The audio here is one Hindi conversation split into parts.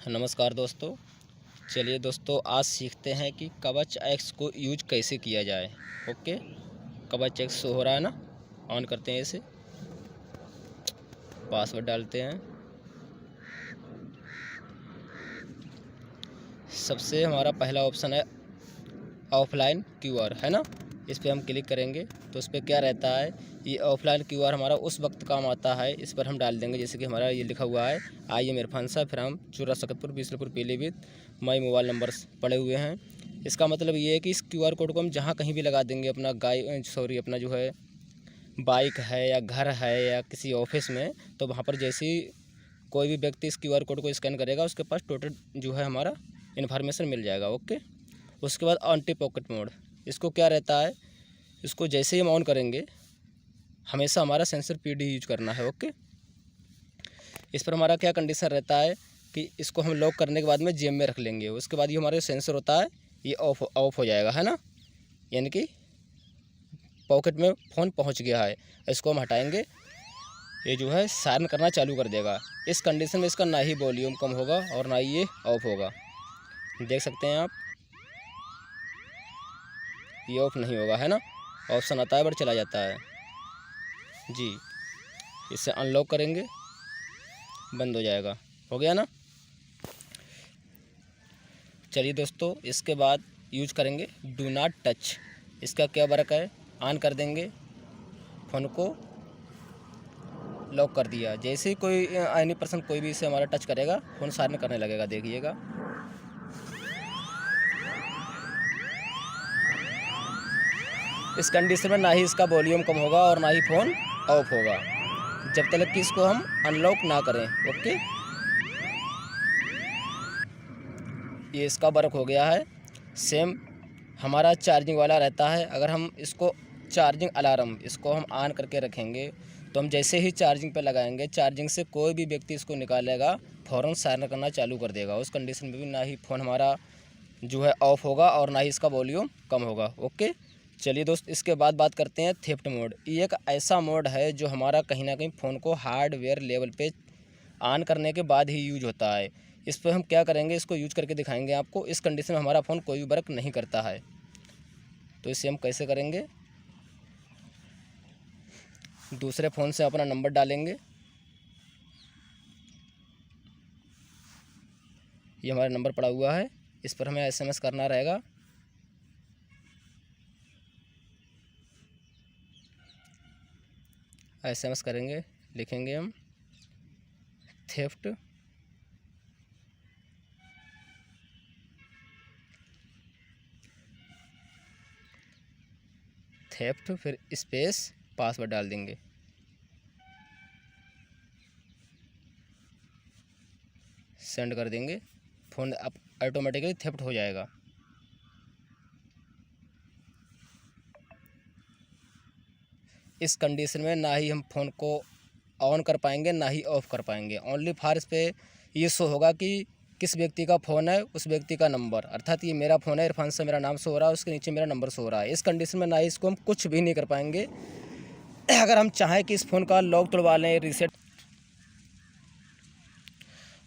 नमस्कार दोस्तों। चलिए दोस्तों, आज सीखते हैं कि कवच एक्स को यूज कैसे किया जाए। ओके, कवच एक्स शो हो रहा है ना। ऑन करते हैं इसे, पासवर्ड डालते हैं। सबसे हमारा पहला ऑप्शन है ऑफलाइन क्यूआर, है ना। इस पर हम क्लिक करेंगे तो उस पर क्या रहता है, ये ऑफलाइन क्यूआर हमारा उस वक्त काम आता है। इस पर हम डाल देंगे, जैसे कि हमारा ये लिखा हुआ है आई एम इरफान सा, फिर हम चूरा Sakatpur Bisalpur Pilibhit, my mobile numbers पड़े हुए हैं। इसका मतलब ये है कि इस क्यूआर कोड को हम जहाँ कहीं भी लगा देंगे, अपना अपना जो है बाइक है या घर है या किसी ऑफिस में, तो वहाँ पर जैसे ही कोई भी व्यक्ति इस क्यूआर कोड को स्कैन करेगा, उसके पास टोटल जो है हमारा इन्फॉर्मेशन मिल जाएगा। ओके, उसके बाद एंटी पॉकेट मोड, इसको क्या रहता है, इसको जैसे ही हम ऑन करेंगे हमेशा हमारा सेंसर पीडी यूज करना है। ओके, इस पर हमारा क्या कंडीशन रहता है कि इसको हम लॉक करने के बाद में जेब में रख लेंगे। उसके बाद ये हमारा सेंसर होता है ये ऑफ हो जाएगा, है ना, यानी कि पॉकेट में फ़ोन पहुंच गया है। इसको हम हटाएंगे, ये जो है सायरन करना चालू कर देगा। इस कंडीशन में इसका ना ही वॉल्यूम कम होगा और ना ही ये ऑफ होगा। देख सकते हैं आप, ये ऑफ नहीं होगा, है ना, ऑप्शन आता है बट चला जाता है जी। इसे अनलॉक करेंगे, बंद हो जाएगा, हो गया ना। चलिए दोस्तों, इसके बाद यूज करेंगे डू नॉट टच। इसका क्या वर्क है, ऑन कर देंगे, फ़ोन को लॉक कर दिया। जैसे ही कोई एनी पर्सन कोई भी इसे हमारा टच करेगा, फ़ोन सायरन करने लगेगा, देखिएगा। इस कंडीशन में ना ही इसका वॉल्यूम कम होगा और ना ही फ़ोन ऑफ होगा, जब तक कि इसको हम अनलॉक ना करें। ओके, ये इसका वर्क हो गया है। सेम हमारा चार्जिंग वाला रहता है। अगर हम इसको चार्जिंग अलार्म इसको हम ऑन करके रखेंगे, तो हम जैसे ही चार्जिंग पे लगाएंगे, चार्जिंग से कोई भी व्यक्ति इसको निकालेगा, फ़ौरन सायरन करना चालू कर देगा। उस कंडीशन में भी ना ही फ़ोन हमारा जो है ऑफ होगा और ना ही इसका वॉल्यूम कम होगा। ओके, चलिए दोस्त, इसके बाद बात करते हैं थेफ्ट मोड। ये एक ऐसा मोड है जो हमारा कहीं ना कहीं फ़ोन को हार्डवेयर लेवल पे ऑन करने के बाद ही यूज होता है। इस पर हम क्या करेंगे, इसको यूज करके दिखाएंगे आपको। इस कंडीशन में हमारा फ़ोन कोई भी वर्क नहीं करता है, तो इसे हम कैसे करेंगे, दूसरे फ़ोन से अपना नंबर डालेंगे। ये हमारा नंबर पड़ा हुआ है, इस पर हमें एसएमएस करना रहेगा। एसएमएस करेंगे, लिखेंगे हम थेफ्ट फिर स्पेस पासवर्ड डाल देंगे। सेंड कर देंगे, फ़ोन अब ऑटोमेटिकली थेफ्ट हो जाएगा। इस कंडीशन में ना ही हम फ़ोन को ऑन कर पाएंगे ना ही ऑफ़ कर पाएंगे। ओनली फॉर इस पर ये शो होगा कि किस व्यक्ति का फ़ोन है, उस व्यक्ति का नंबर, अर्थात ये मेरा फ़ोन है, इरफान से मेरा नाम शो हो रहा है, उसके नीचे मेरा नंबर शो हो रहा है। इस कंडीशन में ना ही इसको हम कुछ भी नहीं कर पाएंगे। अगर हम चाहें कि इस फ़ोन का लॉक तोड़वा लें, रीसेट।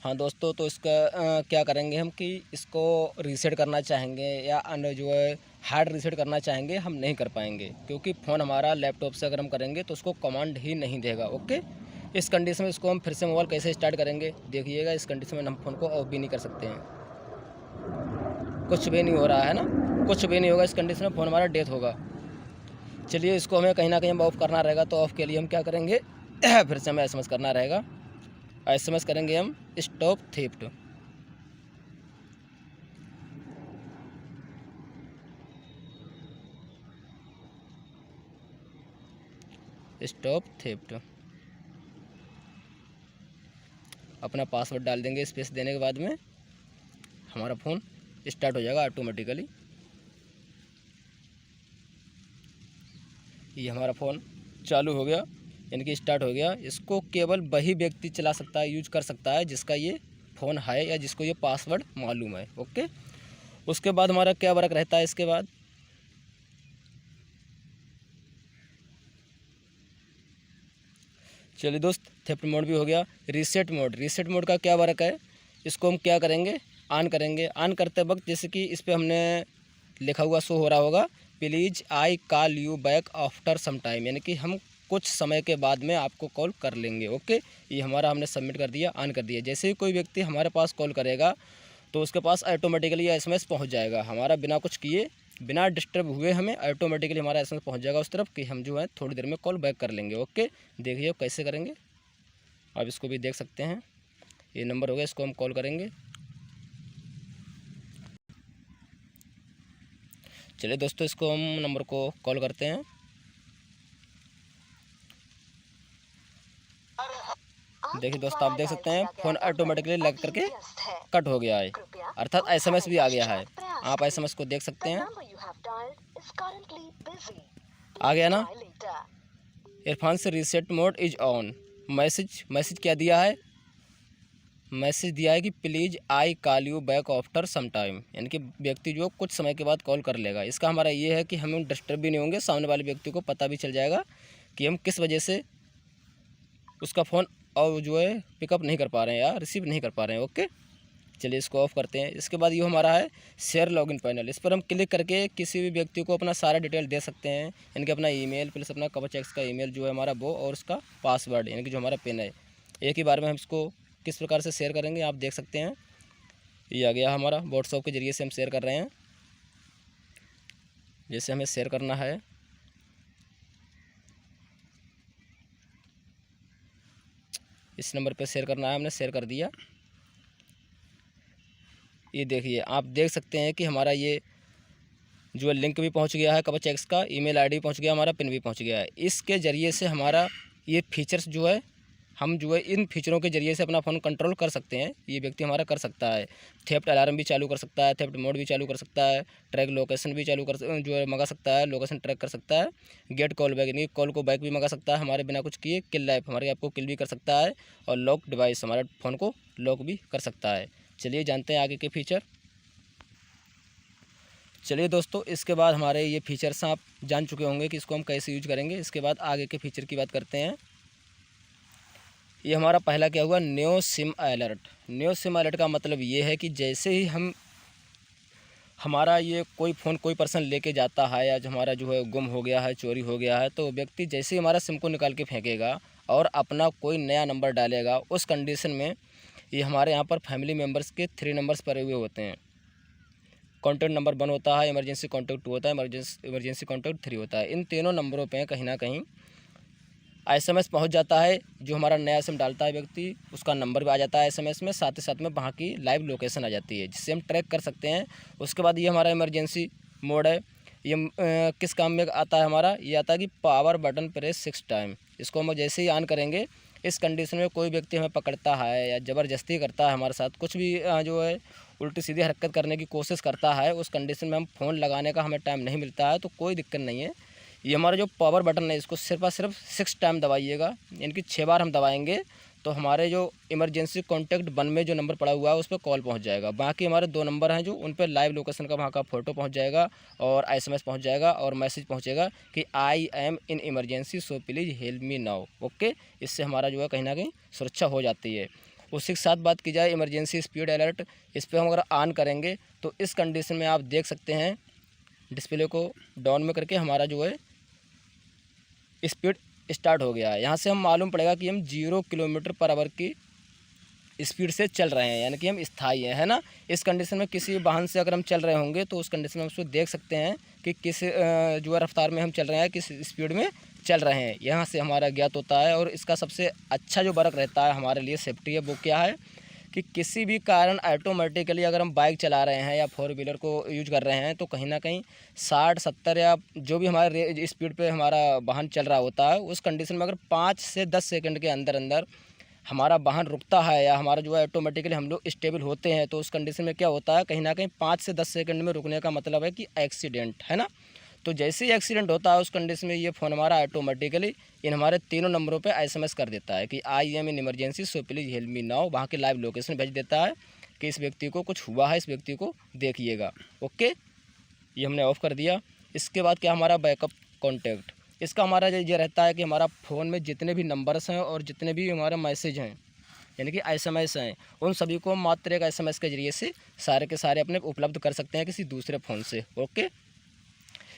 हाँ दोस्तों, तो इसका क्या करेंगे हम कि इसको रीसेट करना चाहेंगे या अन्य जो है हार्ड रीसेट करना चाहेंगे, हम नहीं कर पाएंगे, क्योंकि फ़ोन हमारा लैपटॉप से अगर हम करेंगे तो उसको कमांड ही नहीं देगा। ओके, इस कंडीशन में इसको हम फिर से मोबाइल कैसे स्टार्ट करेंगे, देखिएगा। इस कंडीशन में हम फ़ोन को ऑफ भी नहीं कर सकते हैं, कुछ भी नहीं हो रहा है ना, कुछ भी नहीं होगा। इस कंडीशन में फ़ोन हमारा डेथ होगा। चलिए, इसको हमें कहीं ना कहीं हम ऑफ़ करना रहेगा, तो ऑफ़ के लिए हम क्या करेंगे, फिर से हमें एसएमएस करना रहेगा। एसएमएस करेंगे हम स्टॉप थेफ्ट। स्टॉप थेफ्ट, अपना पासवर्ड डाल देंगे। स्पेस देने के बाद में हमारा फ़ोन स्टार्ट हो जाएगा ऑटोमेटिकली। ये हमारा फ़ोन चालू हो गया, यानी कि स्टार्ट हो गया। इसको केवल वही व्यक्ति चला सकता है, यूज कर सकता है, जिसका ये फ़ोन है या जिसको ये पासवर्ड मालूम है। ओके, उसके बाद हमारा क्या वर्क रहता है इसके बाद, चलिए दोस्त, थेफ्ट मोड भी हो गया। रीसेट मोड का क्या वर्क है, इसको हम क्या करेंगे, ऑन करेंगे। ऑन करते वक्त जैसे कि इस पर हमने लिखा हुआ शो हो रहा होगा, please I call you back after some time, यानी कि हम कुछ समय के बाद में आपको कॉल कर लेंगे। ओके, ये हमारा हमने सबमिट कर दिया, ऑन कर दिया। जैसे ही कोई व्यक्ति हमारे पास कॉल करेगा तो उसके पास ऑटोमेटिकली एसएमएस पहुंच जाएगा, हमारा बिना कुछ किए, बिना डिस्टर्ब हुए हमें ऑटोमेटिकली हमारा एसएमएस पहुंच जाएगा उस तरफ कि हम जो है थोड़ी देर में कॉल बैक कर लेंगे। ओके, देखिए कैसे करेंगे, आप इसको भी देख सकते हैं। ये नंबर हो गया, इसको हम कॉल करेंगे। चलिए दोस्तों, इसको हम नंबर को कॉल करते हैं। देखिए दोस्तों, आप देख सकते हैं फ़ोन ऑटोमेटिकली लग करके कट हो गया है, अर्थात एसएमएस भी आ गया है। आप एसएमएस को देख सकते हैं, आ गया ना। इरफान से reset mode is on. Message क्या दिया है, मैसेज दिया है कि please I call you back after some time, यानी कि व्यक्ति जो कुछ समय के बाद कॉल कर लेगा। इसका हमारा ये है कि हम डिस्टर्ब भी नहीं होंगे, सामने वाले व्यक्ति को पता भी चल जाएगा कि हम किस वजह से उसका फ़ोन और जो है पिकअप नहीं कर पा रहे हैं या रिसीव नहीं कर पा रहे हैं। ओके, चलिए इसको ऑफ़ करते हैं। इसके बाद ये हमारा है शेयर लॉगिन पैनल, इस पर हम क्लिक करके किसी भी व्यक्ति को अपना सारा डिटेल दे सकते हैं, यानी कि अपना ईमेल प्लस अपना कवचएक्स का ईमेल जो है हमारा वो, और उसका पासवर्ड यानी कि जो हमारा पिन है। एक ही बार में हम इसको किस प्रकार से शेयर करेंगे आप देख सकते हैं। ये आ गया हमारा, व्हाट्सएप के ज़रिए से हम शेयर कर रहे हैं। जैसे हमें शेयर करना है, इस नंबर पर शेयर करना है, हमने शेयर कर दिया। ये देखिए, आप देख सकते हैं कि हमारा ये जो लिंक भी पहुंच गया है, कवचएक्स का ईमेल आईडी पहुंच गया, हमारा पिन भी पहुंच गया है। इसके ज़रिए से हमारा ये फीचर्स जो है, हम जो है इन फीचरों के ज़रिए से अपना फ़ोन कंट्रोल कर सकते हैं। ये व्यक्ति हमारा कर सकता है, थेफ्ट अलार्म भी चालू कर सकता है, थेफ्ट मोड भी चालू कर सकता है, ट्रैक लोकेशन भी चालू कर जो है मंगा सकता है, लोकेशन ट्रैक कर सकता है, गेट कॉल बैक यानी कॉल को बैक भी मंगा सकता है हमारे बिना कुछ किए, किल लाइफ हमारे ऐप को किल भी कर सकता है, और लॉक डिवाइस हमारे फ़ोन को लॉक भी कर सकता है। चलिए जानते हैं आगे के फीचर। चलिए दोस्तों, इसके बाद हमारे ये फीचर्स आप जान चुके होंगे कि इसको हम कैसे यूज करेंगे। इसके बाद आगे के फीचर की बात करते हैं। ये हमारा पहला क्या हुआ, new SIM alert. New SIM alert का मतलब ये है कि जैसे ही हमारा ये कोई फ़ोन कोई पर्सन लेके जाता है, या जो हमारा जो है गुम हो गया है, चोरी हो गया है, तो व्यक्ति जैसे ही हमारा सिम को निकाल के फेंकेगा और अपना कोई नया नंबर डालेगा, उस कंडीशन में ये हमारे यहाँ पर फैमिली मेम्बर्स के 3 नंबर्स पड़े हुए होते हैं। कॉन्टैक्ट नंबर 1 होता है, इमरजेंसी कॉन्टैक्ट 2 होता है, इमरजेंसी कॉन्टैक्ट 3 होता है। इन तीनों नंबरों पे कहीं ना कहीं एसएमएस पहुंच जाता है। जो हमारा नया सिम डालता है व्यक्ति, उसका नंबर भी आ जाता है एसएमएस में, साथ ही साथ में वहाँ की लाइव लोकेशन आ जाती है, जिससे हम ट्रैक कर सकते हैं। उसके बाद ये हमारा इमरजेंसी मोड है। ये किस काम में आता है हमारा, ये आता है कि पावर बटन प्रेस 6 टाइम। इसको हम जैसे ही ऑन करेंगे, इस कंडीशन में कोई व्यक्ति हमें पकड़ता है या ज़बरदस्ती करता है हमारे साथ, कुछ भी जो है उल्टी सीधी हरकत करने की कोशिश करता है, उस कंडीशन में हम फ़ोन लगाने का हमें टाइम नहीं मिलता है, तो कोई दिक्कत नहीं है। ये हमारा जो पावर बटन है, इसको सिर्फ और सिर्फ 6 टाइम दबाइएगा, यानी कि 6 बार हम दबाएंगे तो हमारे जो इमरजेंसी कॉन्टैक्ट 1 में जो नंबर पड़ा हुआ है उस पर कॉल पहुंच जाएगा। बाकी हमारे 2 नंबर हैं जो, उन पर लाइव लोकेशन का वहाँ का फ़ोटो पहुंच जाएगा, और एसएमएस पहुंच जाएगा, और मैसेज पहुंचेगा कि I am in emergency so please help me now. Okay, इससे हमारा जो है कहीं ना कहीं सुरक्षा हो जाती है। उसी के साथ बात की जाए इमरजेंसी स्पीड अलर्ट, इस पर हम अगर ऑन करेंगे तो इस कंडीशन में आप देख सकते हैं, डिस्प्ले को डाउन में करके हमारा जो है स्पीड स्टार्ट हो गया है। यहाँ से हम मालूम पड़ेगा कि हम 0 किलोमीटर पर आवर की स्पीड से चल रहे हैं, यानी कि हम स्थायी हैं, है ना। इस कंडीशन में किसी वाहन से अगर हम चल रहे होंगे तो उस कंडीशन में हम उसको देख सकते हैं कि किस जो है रफ्तार में हम चल रहे हैं, किस स्पीड में चल रहे हैं, यहाँ से हमारा ज्ञात होता है। और इसका सबसे अच्छा जो बरक रहता है हमारे लिए सेफ्टी है, वो क्या है कि किसी भी कारण ऑटोमेटिकली अगर हम बाइक चला रहे हैं या 4 व्हीलर को यूज कर रहे हैं, तो कहीं ना कहीं 60-70 या जो भी हमारे स्पीड पे हमारा वाहन चल रहा होता है, उस कंडीशन में अगर 5 से 10 सेकंड के अंदर अंदर हमारा वाहन रुकता है, या हमारा जो है ऑटोमेटिकली हम लोग स्टेबल होते हैं, तो उस कंडीशन में क्या होता है, कहीं ना कहीं 5 से 10 सेकंड में रुकने का मतलब है कि एक्सीडेंट, है ना। तो जैसे ही एक्सीडेंट होता है, उस कंडीशन में ये फ़ोन हमारा ऑटोमेटिकली इन हमारे तीनों नंबरों पे एसएमएस कर देता है कि I am in emergency so please help me now. वहाँ की लाइव लोकेशन भेज देता है कि इस व्यक्ति को कुछ हुआ है, इस व्यक्ति को देखिएगा। ओके, ये हमने ऑफ़ कर दिया। इसके बाद क्या, हमारा बैकअप कॉन्टैक्ट, इसका हमारा ये रहता है कि हमारा फ़ोन में जितने भी नंबर्स हैं और जितने भी हमारे मैसेज हैं, यानी कि SMS हैं, उन सभी को मात्र एक SMS के ज़रिए से सारे के सारे अपने उपलब्ध कर सकते हैं किसी दूसरे फ़ोन से। ओके,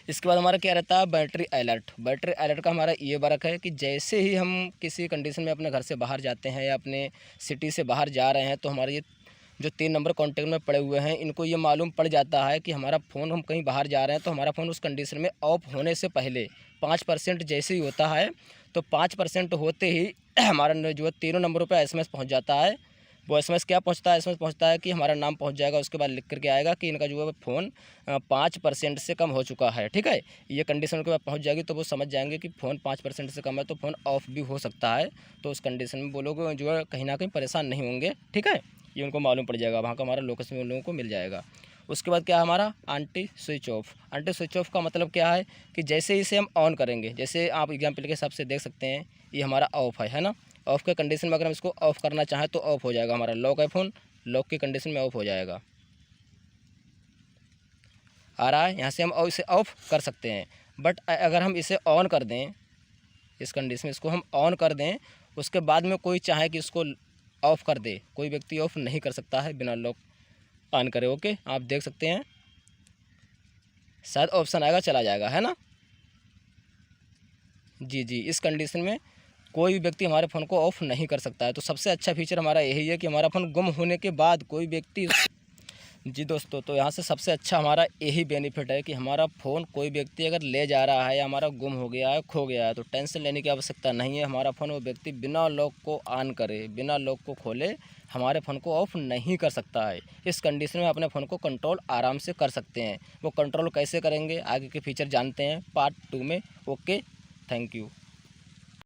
इसके बाद हमारा क्या रहता है, बैटरी अलर्ट। बैटरी अलर्ट का हमारा ये वर्क है कि जैसे ही हम किसी कंडीशन में अपने घर से बाहर जाते हैं या अपने सिटी से बाहर जा रहे हैं, तो हमारे ये जो 3 नंबर कॉन्टैक्ट में पड़े हुए हैं, इनको ये मालूम पड़ जाता है कि हमारा फ़ोन, हम कहीं बाहर जा रहे हैं तो हमारा फ़ोन उस कंडीशन में ऑफ होने से पहले 5% जैसे ही होता है, तो 5% होते ही हमारा जो है तीनों नंबरों पर SMS पहुँच जाता है। वो SMS क्या पहुँचता है, SMS पहुँचता है कि हमारा नाम पहुँच जाएगा, उसके बाद लिख करके आएगा कि इनका जो है फ़ोन 5% से कम हो चुका है। ठीक है, ये कंडीशन उनके पास पहुँच जाएगी तो वो समझ जाएंगे कि फ़ोन 5% से कम है तो फ़ोन ऑफ भी हो सकता है। तो उस कंडीशन में वो लोग जो है कहीं ना कहीं परेशान नहीं होंगे। ठीक है, ये उनको मालूम पड़ जाएगा, वहाँ का हमारा लोकेशन उन लोगों को मिल जाएगा। उसके बाद क्या है हमारा anti switch off. Anti switch off का मतलब क्या है कि जैसे इसे हम ऑन करेंगे, जैसे आप एग्जाम्पल के हिसाब से देख सकते हैं, ये हमारा ऑफ है ना। ऑफ़ के कंडीशन में अगर हम इसको ऑफ़ करना चाहें तो ऑफ़ हो जाएगा, हमारा लॉक है फ़ोन, लॉक की कंडीशन में ऑफ़ हो जाएगा। आ रहा है, यहाँ से हम इसे ऑफ़ कर सकते हैं। बट अगर हम इसे ऑन कर दें, इस कंडीशन में इसको हम ऑन कर दें, उसके बाद में कोई चाहे कि इसको ऑफ़ कर दे, कोई व्यक्ति ऑफ़ नहीं कर सकता है बिना लॉक ऑन करे। ओके, आप देख सकते हैं, शायद ऑप्शन आएगा चला जाएगा, है ना। जी जी, इस कंडीशन में कोई भी व्यक्ति हमारे फ़ोन को ऑफ़ नहीं कर सकता है। तो सबसे अच्छा फीचर हमारा यही है कि हमारा फ़ोन गुम होने के बाद कोई व्यक्ति जी दोस्तों, तो यहाँ से सबसे अच्छा हमारा यही बेनिफिट है कि हमारा फ़ोन कोई व्यक्ति अगर ले जा रहा है या हमारा गुम हो गया है, खो गया है, तो टेंशन लेने की आवश्यकता नहीं है। हमारा फ़ोन वो व्यक्ति बिना लॉक को ऑन करे, बिना लॉक को खोले हमारे फ़ोन को ऑफ़ नहीं कर सकता है। इस कंडीशन में अपने फ़ोन को कंट्रोल आराम से कर सकते हैं। वो कंट्रोल कैसे करेंगे, आगे के फीचर जानते हैं पार्ट 2 में। Okay, thank you.